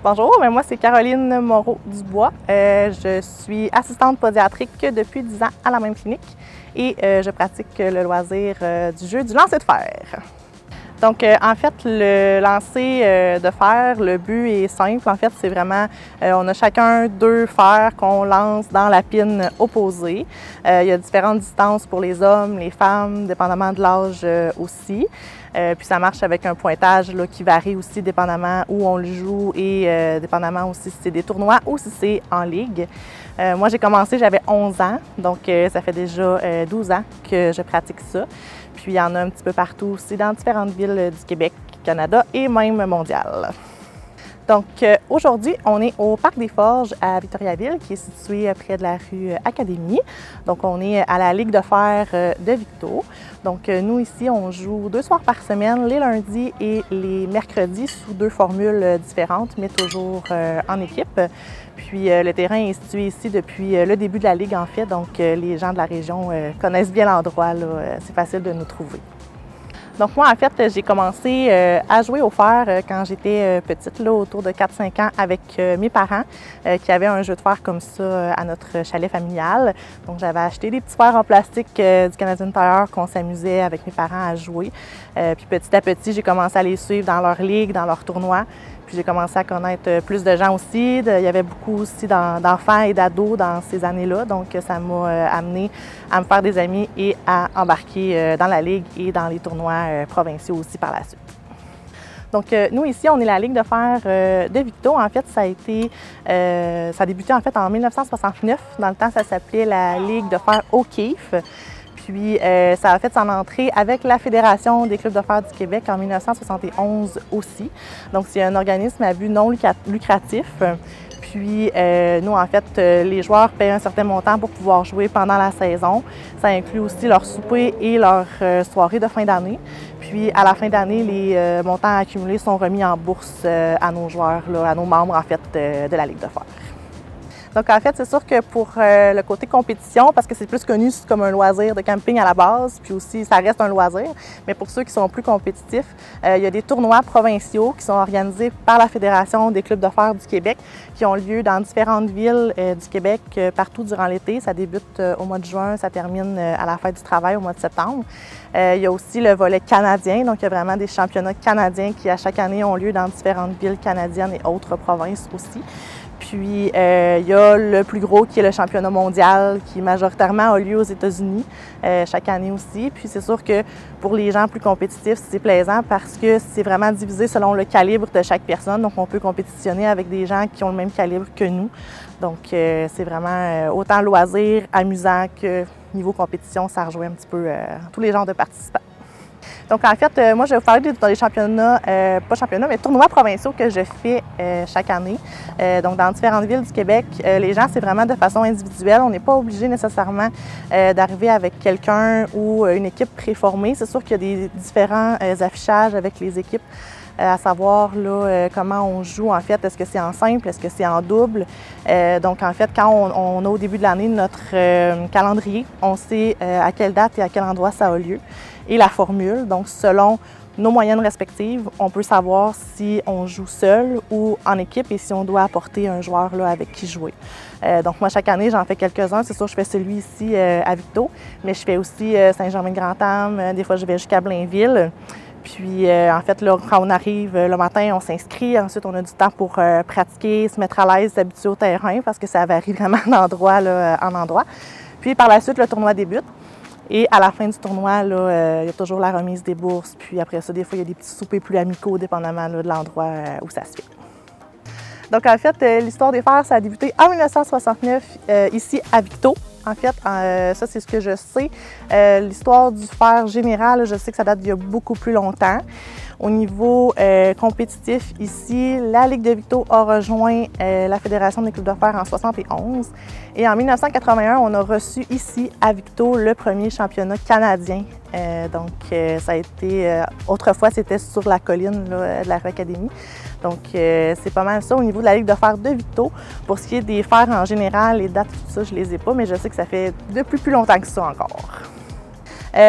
Bonjour, moi c'est Caroline Moreau-Dubois. Je suis assistante podiatrique depuis 10 ans à la même clinique et je pratique le loisir du jeu du lancer de fer. Donc, en fait, le lancer de fer, le but est simple. En fait, c'est vraiment, on a chacun 2 fers qu'on lance dans la pine opposée. Il y a différentes distances pour les hommes, les femmes, dépendamment de l'âge aussi. Puis ça marche avec un pointage là, qui varie aussi dépendamment où on le joue et dépendamment aussi si c'est des tournois ou si c'est en ligue. Moi, j'ai commencé, j'avais 11 ans, donc ça fait déjà 12 ans que je pratique ça. Puis il y en a un petit peu partout aussi dans différentes villes du Québec, Canada et même mondial. Donc aujourd'hui, on est au Parc des Forges à Victoriaville, qui est situé près de la rue Académie. Donc on est à la Ligue de fer de Victo. Donc nous ici, on joue 2 soirs par semaine, les lundis et les mercredis, sous 2 formules différentes, mais toujours en équipe. Puis le terrain est situé ici depuis le début de la Ligue en fait, donc les gens de la région connaissent bien l'endroit, c'est facile de nous trouver. Donc moi, en fait, j'ai commencé à jouer au fer quand j'étais petite, là, autour de 4-5 ans, avec mes parents qui avaient un jeu de fer comme ça à notre chalet familial. Donc j'avais acheté des petits fers en plastique du Canadian Tire qu'on s'amusait avec mes parents à jouer. Puis petit à petit, j'ai commencé à les suivre dans leur ligue, dans leurs tournois. Puis j'ai commencé à connaître plus de gens aussi. Il y avait beaucoup aussi d'enfants et d'ados dans ces années-là. Donc ça m'a amené à me faire des amis et à embarquer dans la ligue et dans les tournois provinciaux aussi par la suite. Donc nous ici, on est la Ligue de fer de Victo. En fait, ça a débuté en fait en 1969. Dans le temps, ça s'appelait la Ligue de fer O'Keeffe. Puis ça a fait son entrée avec la Fédération des clubs de fer du Québec en 1971 aussi. Donc c'est un organisme à but non lucratif. Puis nous, en fait, les joueurs payent un certain montant pour pouvoir jouer pendant la saison. Ça inclut aussi leur souper et leur soirée de fin d'année. Puis à la fin d'année, les montants accumulés sont remis en bourse à nos joueurs, là, à nos membres en fait de la Ligue de fer. Donc en fait, c'est sûr que pour le côté compétition, parce que c'est plus connu comme un loisir de camping à la base, puis aussi ça reste un loisir, mais pour ceux qui sont plus compétitifs, il y a des tournois provinciaux qui sont organisés par la Fédération des clubs de fer du Québec, qui ont lieu dans différentes villes du Québec partout durant l'été. Ça débute au mois de juin, ça termine à la fête du travail au mois de septembre. Il y a aussi le volet canadien, donc il y a vraiment des championnats canadiens qui à chaque année ont lieu dans différentes villes canadiennes et autres provinces aussi. Puis, il y a le plus gros qui est le championnat mondial qui majoritairement a lieu aux États-Unis chaque année aussi. Puis, c'est sûr que pour les gens plus compétitifs, c'est plaisant parce que c'est vraiment divisé selon le calibre de chaque personne. Donc, on peut compétitionner avec des gens qui ont le même calibre que nous. Donc, c'est vraiment autant loisir, amusant que niveau compétition, ça rejoint un petit peu tous les genres de participants. Donc en fait, moi je vais vous parler des championnats, pas championnats, mais tournois provinciaux que je fais chaque année. Donc dans différentes villes du Québec, les gens, c'est vraiment de façon individuelle. On n'est pas obligé nécessairement d'arriver avec quelqu'un ou une équipe préformée. C'est sûr qu'il y a des différents affichages avec les équipes. À savoir là, comment on joue en fait, est-ce que c'est en simple, est-ce que c'est en double. Donc en fait, quand on a au début de l'année notre calendrier, on sait à quelle date et à quel endroit ça a lieu et la formule. Donc selon nos moyennes respectives, on peut savoir si on joue seul ou en équipe et si on doit apporter un joueur là, avec qui jouer. Donc moi, chaque année, j'en fais quelques-uns. C'est sûr, je fais celui ici à Victo, mais je fais aussi Saint-Germain-de-Grand-Anne. Des fois, je vais jusqu'à Blainville. Puis, en fait, là, quand on arrive le matin, on s'inscrit. Ensuite, on a du temps pour pratiquer, se mettre à l'aise, s'habituer au terrain parce que ça varie vraiment d'endroit en endroit. Puis, par la suite, le tournoi débute. Et à la fin du tournoi, là, il y a toujours la remise des bourses. Puis après ça, des fois, il y a des petits soupers plus amicaux, dépendamment là, de l'endroit où ça se fait. Donc, en fait, l'histoire des fers, ça a débuté en 1969 ici à Victo. En fait, ça, c'est ce que je sais. L'histoire du fer général, je sais que ça date d'il y a beaucoup plus longtemps. Au niveau compétitif, ici, la Ligue de Victo a rejoint la Fédération des clubs de fer en 1971. Et en 1981, on a reçu ici, à Victo, le premier championnat canadien. Ça a été... autrefois, c'était sur la colline là, de la rue Académie. Donc, c'est pas mal ça au niveau de la Ligue de fer de Victo. Pour ce qui est des fers en général, les dates, tout ça, je les ai pas, mais je sais que ça fait depuis plus longtemps que ça encore.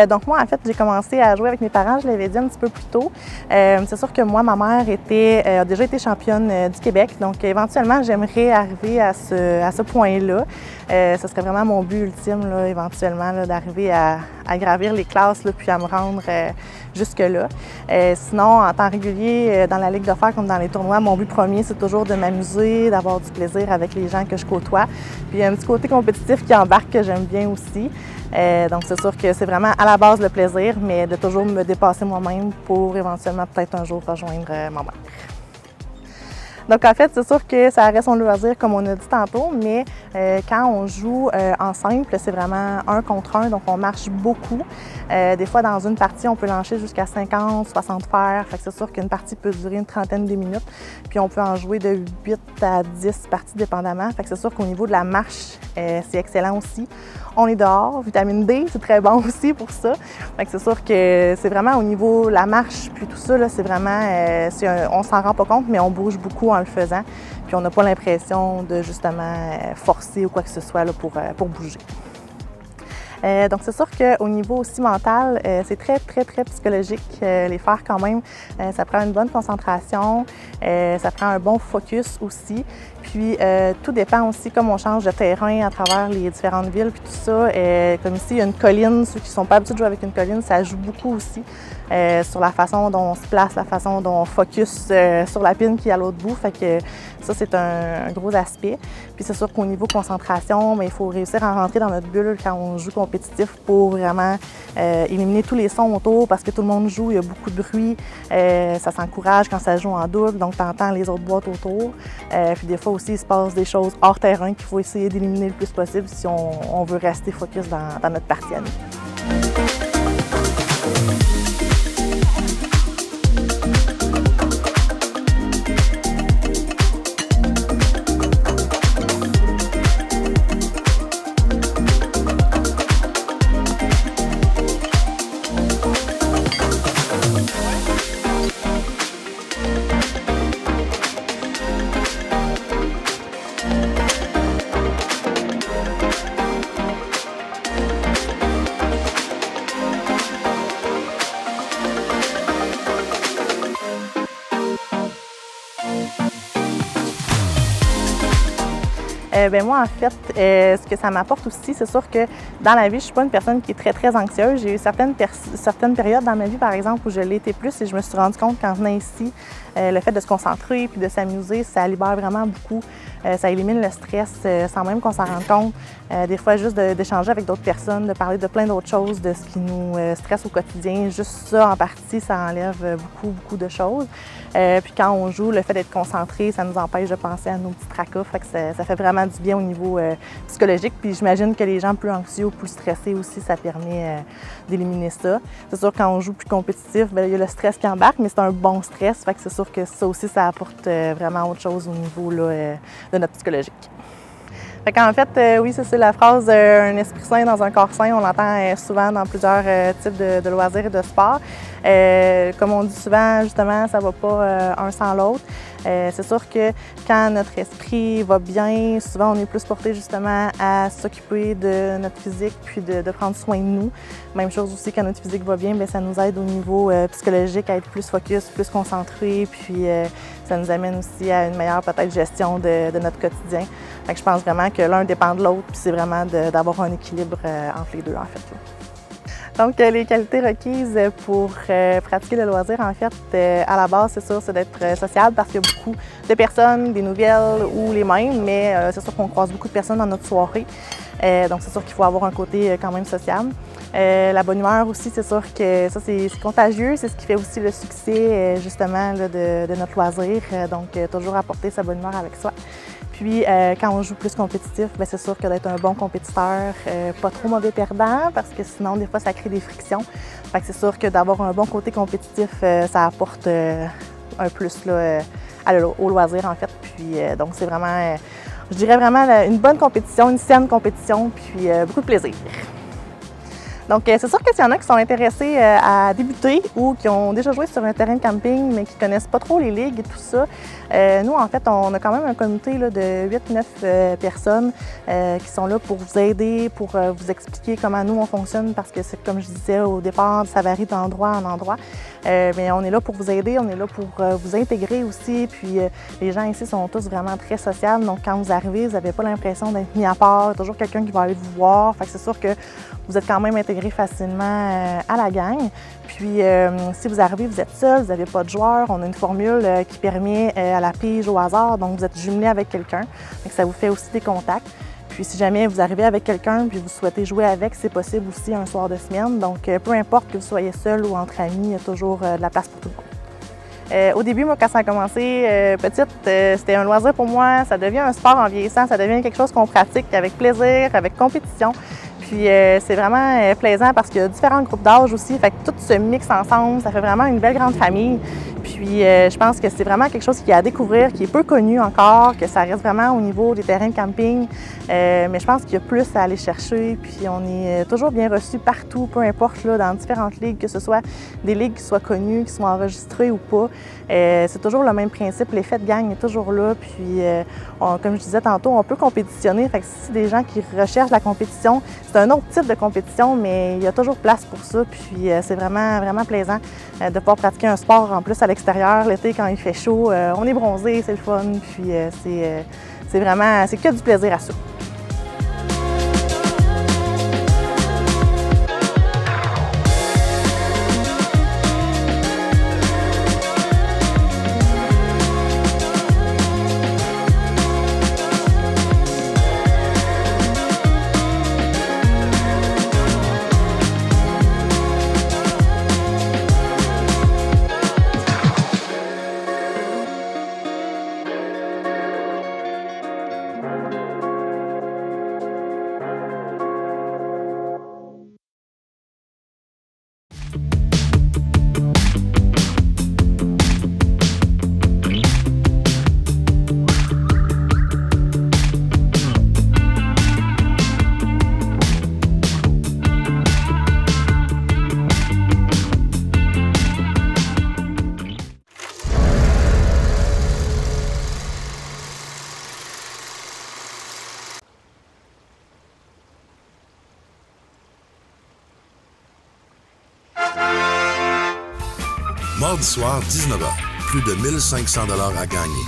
Donc moi, en fait, j'ai commencé à jouer avec mes parents, je l'avais dit un petit peu plus tôt. C'est sûr que moi, ma mère a déjà été championne du Québec, donc éventuellement, j'aimerais arriver à ce point-là. Ce serait vraiment mon but ultime, là, éventuellement, d'arriver à gravir les classes, là, puis à me rendre jusque-là. Sinon, en temps régulier, dans la Ligue de fer comme dans les tournois, mon but premier, c'est toujours de m'amuser, d'avoir du plaisir avec les gens que je côtoie. Puis il y a un petit côté compétitif qui embarque que j'aime bien aussi. Donc c'est sûr que c'est vraiment à la base le plaisir, mais de toujours me dépasser moi-même pour éventuellement peut-être un jour rejoindre ma mère. Donc en fait, c'est sûr que ça reste son loisir comme on a dit tantôt, mais quand on joue en simple, c'est vraiment 1 contre 1, donc on marche beaucoup. Des fois, dans une partie, on peut lancer jusqu'à 50, 60 fers. Fait que c'est sûr qu'une partie peut durer une trentaine de minutes, puis on peut en jouer de 8 à 10 parties dépendamment. Fait que c'est sûr qu'au niveau de la marche, c'est excellent aussi. On est dehors, vitamine D, c'est très bon aussi pour ça. Fait que c'est sûr que c'est vraiment au niveau de la marche, puis tout ça, c'est vraiment, on s'en rend pas compte, mais on bouge beaucoup en le faisant. Puis on n'a pas l'impression de justement forcer ou quoi que ce soit là, pour bouger. Donc c'est sûr qu'au niveau aussi mental, c'est très psychologique. Les fers quand même, ça prend une bonne concentration, ça prend un bon focus aussi. Puis tout dépend aussi comme on change de terrain à travers les différentes villes puis tout ça. Comme ici, il y a une colline, ceux qui ne sont pas habitués de jouer avec une colline, ça joue beaucoup aussi sur la façon dont on se place, la façon dont on focus sur la pine qui est à l'autre bout. Fait que ça, c'est un gros aspect. Puis c'est sûr qu'au niveau concentration, il faut réussir à rentrer dans notre bulle quand on joue compétitif pour vraiment éliminer tous les sons autour parce que tout le monde joue, il y a beaucoup de bruit. Ça s'encourage quand ça joue en double, donc tu entends les autres boîtes autour. Puis des fois aussi, il se passe des choses hors terrain qu'il faut essayer d'éliminer le plus possible si on veut rester focus dans notre partie à nous. Moi, en fait, ce que ça m'apporte aussi, c'est sûr que dans la vie, je ne suis pas une personne qui est très anxieuse. J'ai eu certaines périodes dans ma vie, par exemple, où je l'étais plus et je me suis rendu compte qu'en venant ici, le fait de se concentrer puis de s'amuser, ça libère vraiment beaucoup. Ça élimine le stress sans même qu'on s'en rende compte. Des fois, juste d'échanger avec d'autres personnes, de parler de plein d'autres choses, de ce qui nous stresse au quotidien. Juste ça, en partie, ça enlève beaucoup de choses. Puis quand on joue, le fait d'être concentré, ça nous empêche de penser à nos petits tracas. Fait que ça fait vraiment du bien au niveau psychologique. Puis j'imagine que les gens plus anxieux ou plus stressés aussi, ça permet d'éliminer ça. C'est sûr, quand on joue plus compétitif, il y a le stress qui embarque, mais c'est un bon stress. Fait que c'est sûr que ça aussi, ça apporte vraiment autre chose au niveau là, de notre psychologique. Fait qu'en fait, oui, c'est la phrase un esprit sain dans un corps sain. On l'entend souvent dans plusieurs types de loisirs et de sports. Comme on dit souvent, justement, ça ne va pas un sans l'autre. C'est sûr que quand notre esprit va bien, souvent on est plus porté justement à s'occuper de notre physique puis de prendre soin de nous. Même chose aussi, quand notre physique va bien, bien ça nous aide au niveau psychologique à être plus focus, plus concentré, puis ça nous amène aussi à une meilleure peut-être gestion de notre quotidien. Fait que je pense vraiment que l'un dépend de l'autre, puis c'est vraiment d'avoir un équilibre entre les deux en fait. Là. Donc, les qualités requises pour pratiquer le loisir, en fait, à la base, c'est sûr, c'est d'être sociable parce qu'il y a beaucoup de personnes, des nouvelles ou les mêmes, mais c'est sûr qu'on croise beaucoup de personnes dans notre soirée. Donc, c'est sûr qu'il faut avoir un côté quand même sociable. La bonne humeur aussi, c'est sûr que ça, c'est contagieux. C'est ce qui fait aussi le succès, justement, là, de notre loisir. Donc, toujours apporter sa bonne humeur avec soi. Puis, quand on joue plus compétitif, c'est sûr que d'être un bon compétiteur, pas trop mauvais perdant, parce que sinon, des fois, ça crée des frictions. Fait que c'est sûr que d'avoir un bon côté compétitif, ça apporte un plus là, au loisir, en fait. Puis, donc, c'est vraiment, je dirais vraiment une bonne compétition, une saine compétition, puis beaucoup de plaisir. Donc, c'est sûr que s'il y en a qui sont intéressés à débuter ou qui ont déjà joué sur un terrain de camping, mais qui ne connaissent pas trop les ligues et tout ça, nous, en fait, on a quand même un comité là, de 8-9 personnes qui sont là pour vous aider, pour vous expliquer comment nous, on fonctionne, parce que c'est comme je disais au départ, ça varie d'endroit en endroit. Mais on est là pour vous aider, on est là pour vous intégrer aussi. Puis les gens ici sont tous vraiment très sociables. Donc, quand vous arrivez, vous n'avez pas l'impression d'être mis à part. Il y a toujours quelqu'un qui va aller vous voir. Fait que c'est sûr que vous êtes quand même intégré facilement à la gang. Puis, si vous arrivez, vous êtes seul, vous n'avez pas de joueur, on a une formule qui permet à la pige au hasard. Donc, vous êtes jumelé avec quelqu'un. Ça vous fait aussi des contacts. Puis si jamais vous arrivez avec quelqu'un puis vous souhaitez jouer avec, c'est possible aussi un soir de semaine. Donc, peu importe que vous soyez seul ou entre amis, il y a toujours de la place pour tout le monde. Au début, moi, quand ça a commencé, petite, c'était un loisir pour moi. Ça devient un sport en vieillissant. Ça devient quelque chose qu'on pratique avec plaisir, avec compétition. Puis c'est vraiment plaisant parce qu'il y a différents groupes d'âge aussi. Fait que tout se mixe ensemble. Ça fait vraiment une belle grande famille. Puis je pense que c'est vraiment quelque chose qui est à découvrir, qui est peu connu encore, que ça reste vraiment au niveau des terrains de camping. Mais je pense qu'il y a plus à aller chercher. Puis on est toujours bien reçu partout, peu importe, là, dans différentes ligues, que ce soit des ligues qui soient connues, qui soient enregistrées ou pas. C'est toujours le même principe. L'effet de gang est toujours là. Puis comme je disais tantôt, on peut compétitionner. Fait que si c'est des gens qui recherchent la compétition, c'est un autre type de compétition, mais il y a toujours place pour ça. Puis c'est vraiment, vraiment plaisant de pouvoir pratiquer un sport en plus à l'extérieur. L'été, quand il fait chaud, on est bronzé, c'est le fun. Puis c'est vraiment, c'est que du plaisir à ça. Mardi soir, 19h. Plus de 1500 $ à gagner.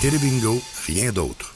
Télébingo, rien d'autre.